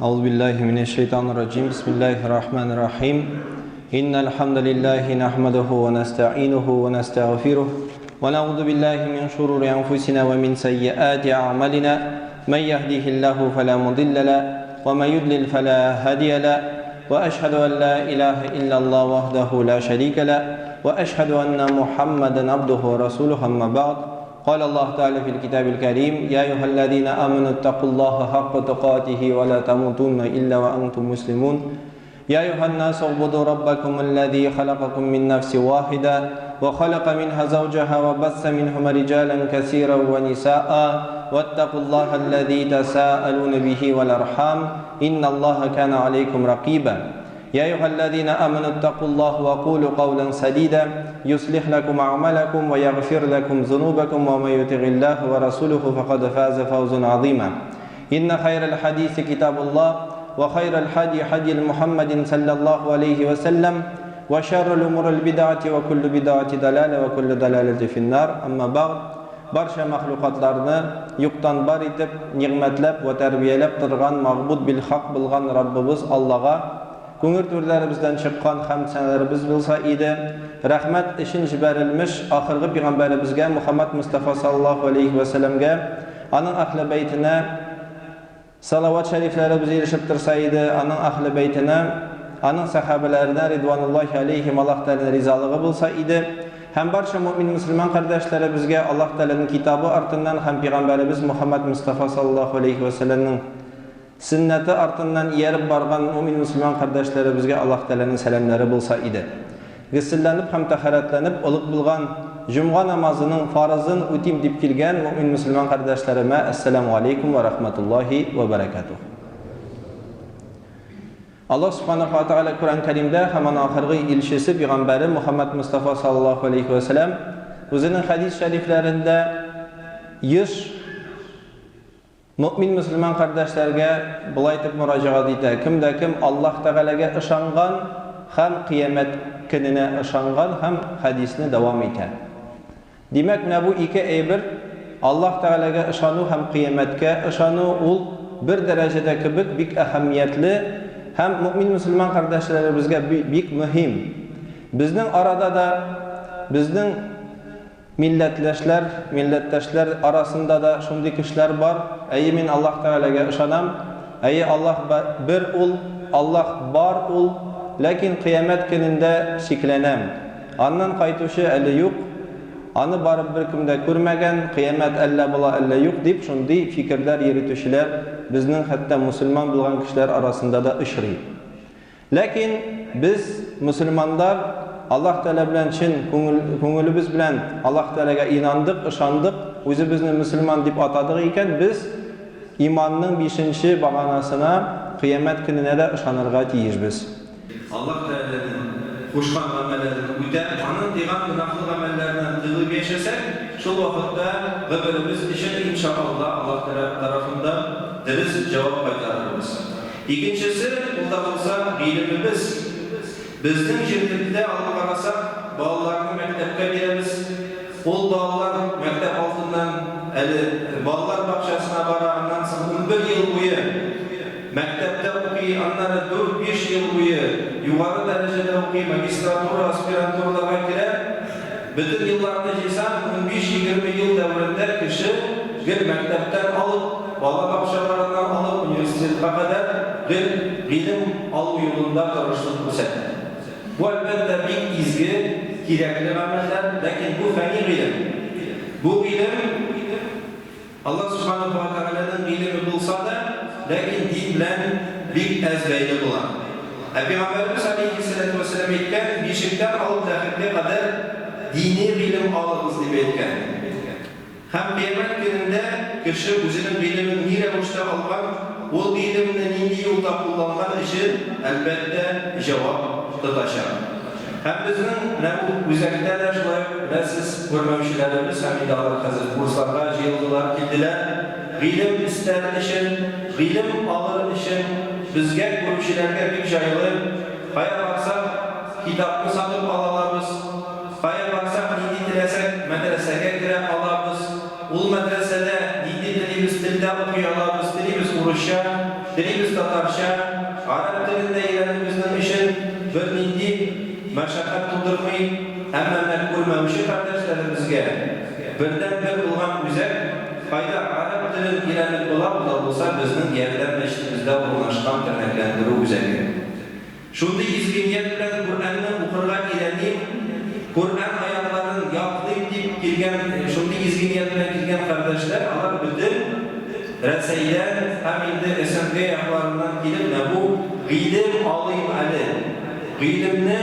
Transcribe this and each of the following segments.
أعوذ بالله من الشيطان الرجيم بسم الله الرحمن الرحيم إن الحمد لله نحمده ونستعينه ونستغفره ونعوذ بالله من شرور أنفسنا ومن سيئات أعمالنا من يهده الله فلا مضل له ومن يضلل فلا هادي له وأشهد أن لا إله إلا الله وحده لا شريك له وأشهد أن محمدا عبده ورسوله أما بعد قال الله تعالى في الكتاب الكريم يا أيها الذين آمنوا اتقوا الله حق تقاته ولا تموتن إلا وأنتم مسلمون يا أيها الناس اعبدوا ربكم الذي خلقكم من نفس واحدة وخلق منها زوجها وبث منهما رجالا كثيرا ونساء واتقوا الله الذي تساءلون به والأرحام إن الله كان عليكم رقيبا يا أيها الذين آمنوا اتقوا الله وقولوا قولا سديدا يصلح لكم أعمالكم ويغفر لكم ذنوبكم ومن يطع الله ورسوله فقد فاز فوزا عظيما إن خير الحديث كتاب الله وخير الهدي هدي محمد صلى الله عليه وسلم وشر الأمور البدعة وكل بدعة ضلالة وكل ضلالة في النار أما بعد barcha mahluqatlarni yuqdan bar etib ni'matlab va tarbiyalab turgan mag'bud bil haq bilgan Rabbimiz Allohga ko'ngil to'rlarimizdan chiqqan hamd sanolarimiz bo'lsa edi. Rahmat ishin jibarilmish oxirgi payg'ambarimizga Muhammad Mustafa sallallohu alayhi va sallamga, aning ahli baytine salavat shariflari bizga erishib tursa edi. Aning ahli baytine, aning sahabalarına ridvanullohi alayhim Alloh taolaning rizoligi bo'lsa edi. Hem barcha mu'min musulmon qardoshlarımizga Alloh taolaning kitobi ortidan ham payg'ambarimiz Muhammad Mustafa sallallohu alayhi va sallamning sünneti artından yerib bargan mu'min musulmon qardoshlarımizga Alloh taolaning salamlari bo'lsa edi. G'ussillanib ham tahoratlanib uluq bo'lgan jum'a namozining farzini o'tim deb kelgan mu'min musulmon qardoshlarima assalomu alaykum va rahmatullohi va barakatuh. Allah subhanahu wa ta'ala Kur'an-ı Kerim'de hemen ahirgi ilşisi Peygamberi Muhammed Mustafa sallallahu aleyhi ve sellem özünün hadis şeriflerinde yüz mümin Müslüman kardeşlerine bulaytıp müracaat edi. Kimde kim Allah Teala'ya ışangan hem kıyamet gününe ışangan hem hadisine devam eder. Demek ne bu iki eybir Allah Teala'ya ışanu hem kıyametke ışanu ol bir derecede kibik bik ehemmiyetli hem mümin Müslüman kardeşlerimizge büyük mühim. Bizning arada da bizning milletleşler arasında da şunday kişiler var. Ey min Allah Teala'ga ışanam. Ey Allah bir ul, Allah bar ul. Lakin kıyamet gününde şiklenem. Andan kaytuşu elle yok. Anı barıp bir kimde görmegen, kıyamet elle bula elle yok deyip şunday fikirler yürütüşler bizning hatta Müslüman bulgan kişiler arasında da ışırı. Lakin biz Müslümanlar Allah Teala bilen çin ko'ngilimiz bilen Allah Teala'ga inandık, ışandık, özü bizni Müslüman deyip atadık iken biz imanның 5-ci bağanasına kıyamet gününe de ışanırga tiyizbiz. Allah Teala'nın koşkan amellerini ödep, anın diğer günahlı amellerinden tığılıp yaşasak, şu vakitte gıbırımız için inşallah Allah Teala tarafından dürüst cevap kaytarırız. İkincisi, burada olsa bilimimiz, bizden şirkette alıp arasak, bağlarını mektepte veririz. Ol bağlar mektep altından, bağlar bakşasına varandan sonra 11 yıl boyu mektepte okuyor, onları 4-5 yıl boyu yukarı derecede okuyor, magistratura, aspiranturlara girer. Bütün yıllarını cinsem 15-20 yıl devrinde kişi bir mektepten alıp, bala bakşalarından alıp, üniversiteye kadar bir bilim alım yolunda karıştırıp gösterdi. Bu elbette bir izgi, gerekli ameller, lakin bu feni bilim. Bu bilim, Allah subhanahu wa ta'ala'nın bilimi bulsa da, lakin din bilen bir ezbeyli bulan. Peygamberimiz aleyhissalatu vesselam etken, beşikten alıp dahiline kadar dini bilim alırız diye etken. Hem kıyamet gününde kişi özünün bilimini nire uçta algan, o bilimini nindi yolda kullangan için elbette cevap tutaşar. Hem bizim ne bu üzerinde de şöyle ne siz görmemişlerimiz hem idalar hazır kurslarla yıldılar gittiler. Bilim ister için, bilim alır için bizge görüşlerine bir jaylı. Kaya baksak kitabını satıp alalımız. Kaya baksak nindi dilesek medreseye gire alabız. Ul medresede nindi dilimiz tilde okuyor alabız. Dilimiz uğraşa dilimiz tatarşa, Arap dilinde öğrenimizden için bir nindi meşakkat tundurmayı hemen mekbulmemişi kardeşlerimizge birden bir bulgan güzel fayda Arap dilin öğrenip olsa bizning yerden meşrimizde ulaşkan tırnaklandırı güzel. Şunda izginiyet bilen Kur'an'ı okurlar ilerleyip Kur'an ayaklarının yaptığım deyip girgen, şunda izginiyet bilen girgen kardeşler alar bütün Reseyden hem indi SMG ayaklarından gelip ne bu gıylem alayım ali. Gıylemni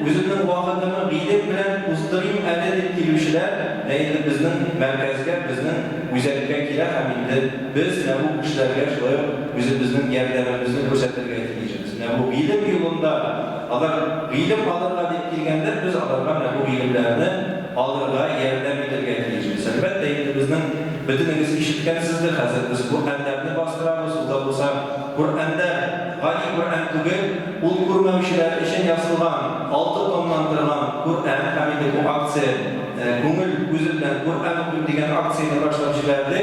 özümün vakıdımı gıylem bilen uzdırayım ali deyip gelişler neydi bizden merkezge, bizden güzellikle kiler hem indi biz ne bu kişilerge şöyle bizden yerlerimizni göstergerge etkileyeceğiz. Ne bu gıylem yolunda alar gıylem alırga deyip gelgenler biz alırga ne bu gıylemlerini alırga yerden bilirge etkileyeceğiz. Elbette indi bizden bütününüz işitkensizdir hazır. Biz Kur'an'larını bastırarız. Uzak olsa Kur'an'da gani Kur'an tügül ul kurmamışlar için yazılgan, altı tonlandırılan Kur'an hamide bu aksiye Gönül gözünden Kur'an okuyup degen aksiyonu başlamışlardı.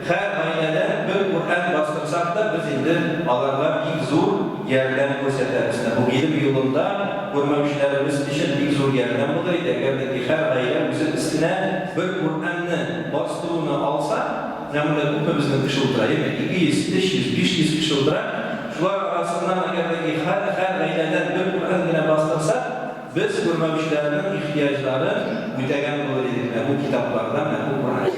Her ailede bir Kur'an bastırsak da biz indi alarga bir zor yerden gösteririz. Bu ilim yolunda görmemişlerimiz için bir zor yerden bulaydı. Eğer ki her aile bizim üstüne bir Kur'an'ı bastığını alsa, namında kupemizden kışıldırayım. 200, 500, 500 kışıldırar. Şular arasından eğer ki her aileden bir Kur'an'ı bastırsa, biz görmemişlerinin ihtiyaçları mütegen bulabilir. Bu kitaplardan bu Kur'an.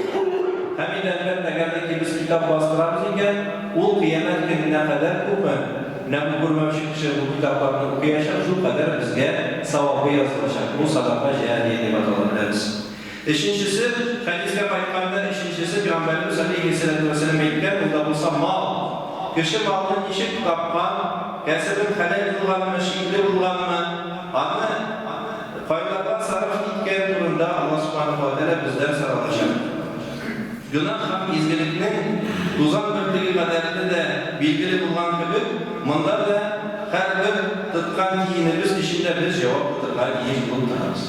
Hem elbette eğer ki biz kitap bastırarız iken, o kıyamet gününe kadar kupem. Ne bu görmemiş kişi bu kitaplarını okuyacak, şu kadar bizge savabı yazılacak. Bu sadaka cihadiye diye atılabiliriz. İkincisi, hadisle baktığında ikincisi Peygamberimiz Aleyhisselatü Vesselam aytgan, unda bulsa mal. Kişi malını işi tapkan, kasabın halal kılganmı, şiirli kılganmı, anı faydadan sarf etken durumda Allah Subhanahu wa Ta'ala bizden sarılacak. Günah ham izgilikinin tuzan birliği kadarıyla da bilgili bulgan gibi, bunda da her bir tutkan kiyinimiz işinde biz cevap tutkan kiyin bulunarız.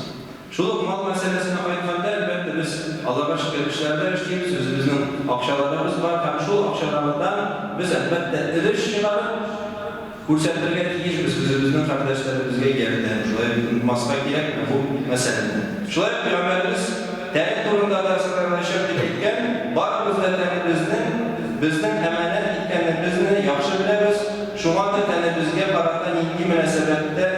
Şuluk mal meselesine aytganda elbette biz Allah'a şükür işlerde işleyimiz, özümüzün akşalarımız var. Hem şu akşalarından biz elbette iliş çıkarıp kursettirge tiyişimiz, özümüzün kardeşlerimizge gelden. Şulay maska gerek mi bu meselede? Şulay Peygamberimiz teğet durumda da sıkıntı etken, var bizde bizden emanet etkenlerimizini yaxşı biliriz. Şuna da bizge baratan ilgi münasebette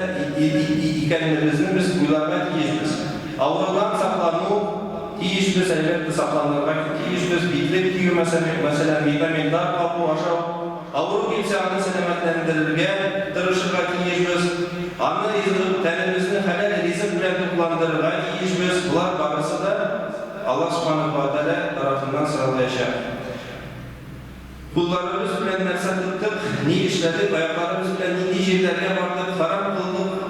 ikenlerimizini biz uylarga tiyişimiz. Avrudan saklanma tiyişimiz, elbette saklanırga tiyişimiz, bitlik tiyu mesela vitamindar kapı aşağı. Avru kimse anı selametlendirilge tırışırga tiyişimiz. Anı tenimizini halal rizim bilen tuklandırırga tiyişimiz. Bunlar barısı da Allah Subhanahu wa Ta'ala tarafından sıralayacak. Kullarımız bilen nersa tuttuk, ni işledik, ayaklarımız bilen ni şeylerge vardık, haram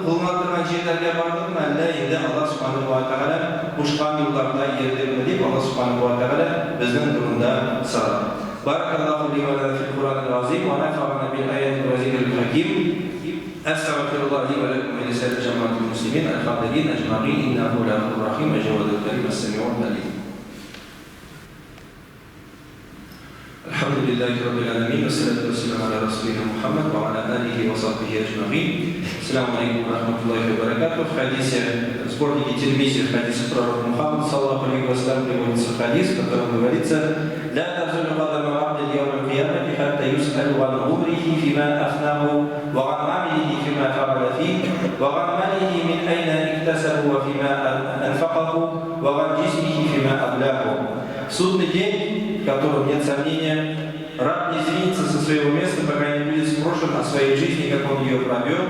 kılmadırgan şeylerge vardık, Allah indi Allah Subhanahu wa Ta'ala kuşkan yollarda yerdirmedi, Allah Subhanahu wa Ta'ala bizden durumda sağlar. Barakallahu li ve lana fil Kur'anil azim ve nefa'ana bil ayeti ve zikril hakim. Estağfirullah li ve lekum ve lisa'il cemaatil muslimin el-hadirin ecma'in innahu la'afur rahim ve cevadul karim es-semi'un alim. Alhamdulillahi Rabbil Alamin ve salatu ve selamu ala Resulina Muhammed ve ala alihi ve sahbihi ecma'in. Assalamu alaikum wa rahmatullahi wa barakatuh. В хадисе, в сборнике Тирмизи, в хадисе пророка Мухаммада, саллаллаху алейхи ва саллям, приводится хадис, в котором говорится: «Ла тазулу кадама абди льяум аль-киямати хатта юс'алу ан умрихи фима афнаху ва ан амилихи фима фа'аля фиhi ва ан малихи мин айна иктасабу ва фима анфақаху ва ан джисмихи фима абляху». Судный день, в котором нет сомнения, раб не сдвинется со своего места, пока не будет спрошен о своей жизни, как он ее провел,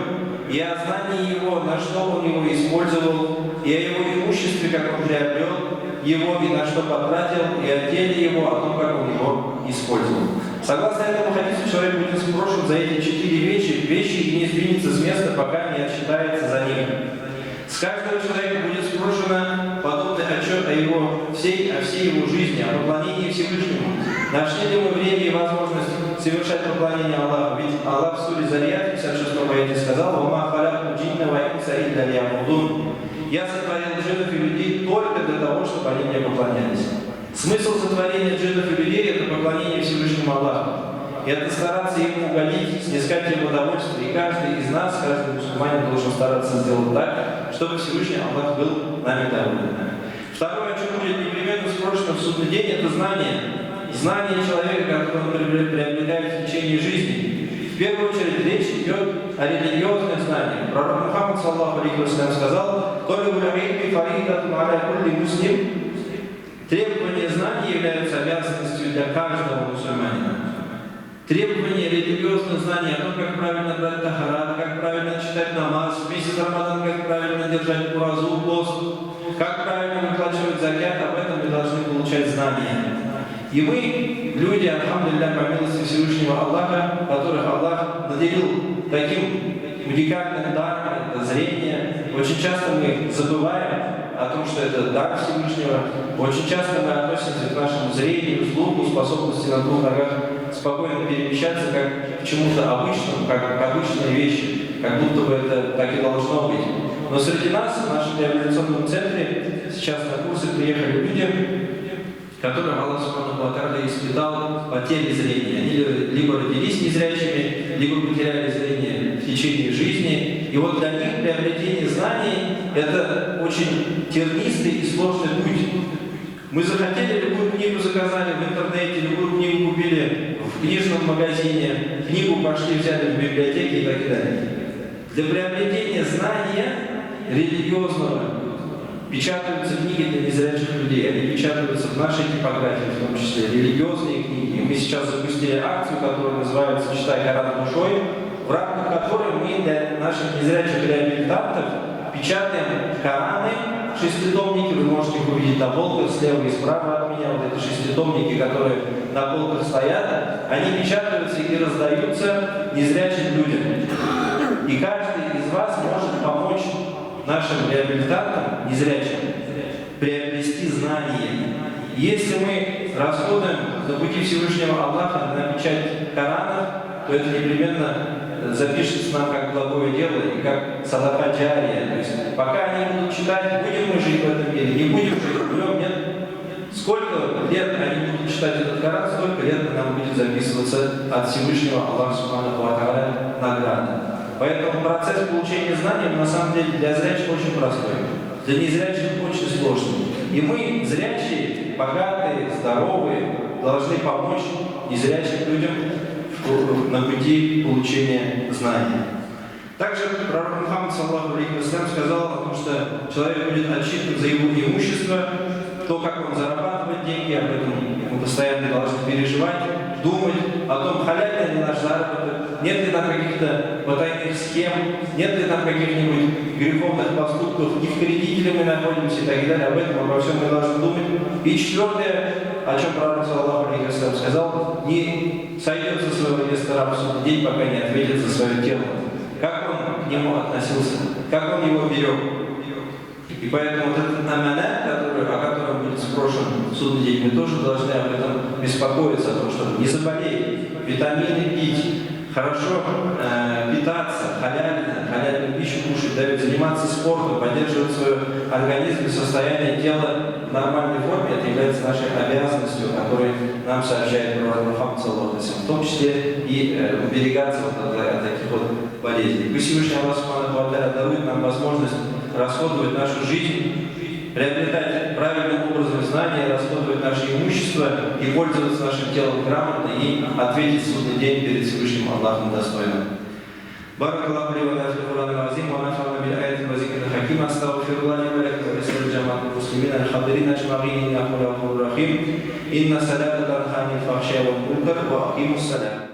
и о знании его, на что он его использовал, и о его имуществе, как он приобрел его, и на что потратил, и о теле его, о том, как он его использовал. Согласно этому хадису, человек будет спрошен за эти 4 вещи и не сдвинется с места, пока не отсчитается за них. С каждого человека будет спрошено подобный отчет о всей его жизни, о поклонении Всевышнему. Нашли ли мы время и возможность совершать поклонение Аллаху? Ведь Аллах в суре Зарияд, 56 аяте сказал: «Вама халакту джинна ва инса илля лиябудун». Я сотворил джиннов и людей только для того, чтобы они мне поклонялись. Смысл сотворения джиннов и людей – это поклонение Всевышнему Аллаху. это стараться ему угодить, снискать ему удовольствие. И каждый из нас, каждый мусульманин должен стараться сделать так, чтобы Всевышний Аллах был нами доволен. Второе, о чем будет непременно спрошено в судный день, это знание. Знание человека, которое он приобретает в течение жизни. В первую очередь речь идет о религиозных знаниях. Пророк Мухаммад, саллаллаху алейхи ва саллям, сказал: требования знаний являются обязанностью для каждого мусульманина. Требования религиозных знаний о том, как правильно брать тахарат, как правильно читать намаз, в месяц Рамадан, как правильно держать уразу, пост, как правильно выплачивать закят, об этом мы должны получать знания. И мы, люди, альхамдулилля, по милости Всевышнего Аллаха, которых Аллах наделил таким уникальным даром, это зрение, очень часто мы забываем о том, что это дар Всевышнего. Очень часто мы относимся к нашему зрению, слуху, способности на двух ногах спокойно перемещаться как к чему-то обычному, как к обычной вещи, как будто бы это так и должно быть. Но среди нас, в нашем реабилитационном центре, сейчас на курсы приехали люди, которым Аллах Субхану ва Тааля испытал потери зрения. Они либо родились незрячими, либо потеряли зрение в течение жизни. И вот для них приобретение знаний – это очень тернистый и сложный путь. Мы захотели, любую книгу заказали в интернете, любую книгу купили в книжном магазине, книгу пошли взяли в библиотеке и так далее. Для приобретения знания религиозного печатаются книги для незрячих людей, они печатаются в нашей типографии, в том числе религиозные книги. Мы сейчас запустили акцию, которая называется «Читай Коран душой», в рамках которой мы для наших незрячих реабилитантов печатаем Кораны, шеститомники, вы можете их увидеть на полках слева и справа от меня, вот эти шеститомники, которые на полках стоят, они печатаются и раздаются незрячим людям. И каждый из вас может помочь нашим реабилитантам, незрячим, приобрести знания. Если мы расходуем на пути Всевышнего Аллаха на печать Коранов, то это непременно запишется нам как благое дело и как садака джария. То есть пока они будут читать, будем мы жить в этом мире, не будем жить, умрем, нет. Сколько лет они будут читать этот Коран, столько лет нам будет записываться от Всевышнего Аллаха Субхану ва Тааля награда. Поэтому процесс получения знаний на самом деле для зрячих очень простой, для незрячих очень сложный. И мы, зрячие, богатые, здоровые, должны помочь незрячим людям на пути получения знаний. Также пророк Мухаммад, саллаллаху алейхи ва саллям, сказал о том, что человек будет отчитан за его имущество, то, как он зарабатывает деньги, об этом мы постоянно должны переживать, думать о том, халяльный ли наш заработок, нет ли там каких-то потайных схем, нет ли там каких-нибудь греховных поступков, не в кредите ли мы находимся и так далее. Об этом, обо всем мы должны думать. И четвертое, о чем пророк, саллаллаху алейхи ва саллям, сказал: не сойдет со своего места раб в судный день, пока не ответит за свое тело. Как он к нему относился, как он его берег. И поэтому вот этот аманат, о котором будет спрошен в судный день, мы тоже должны об этом беспокоиться, о том, чтобы не заболеть, витамины пить, хорошо питаться, халяльную пищу кушать, заниматься спортом, поддерживать свой организм и состояние тела в нормальной форме. Это является нашей обязанностью, которую нам сообщает пророк Мухаммад, саллаллаху алейхи ва саллям, в том числе и уберегаться от таких вот болезней. Пусть Всевышний Аллах Субхану ва Тааля дарует нам возможность расходовать нашу жизнь, приобретать правильным образом знания, расходовать наше имущество и пользоваться нашим телом грамотно и ответить в судный день перед Всевышним Аллахом достойно. Баракаллаху ли ва ля фил Кур'анил азим ва нафa'ана бил аяти ва зикрил хаким. Астагфируллаха ли ва лакум ва лисаирил джамаатил муслимин аль-хадирин аджма'ин иннаху лағфурур рахим. Инна салата танха анил фахша'i вал мункар ва акимус салат.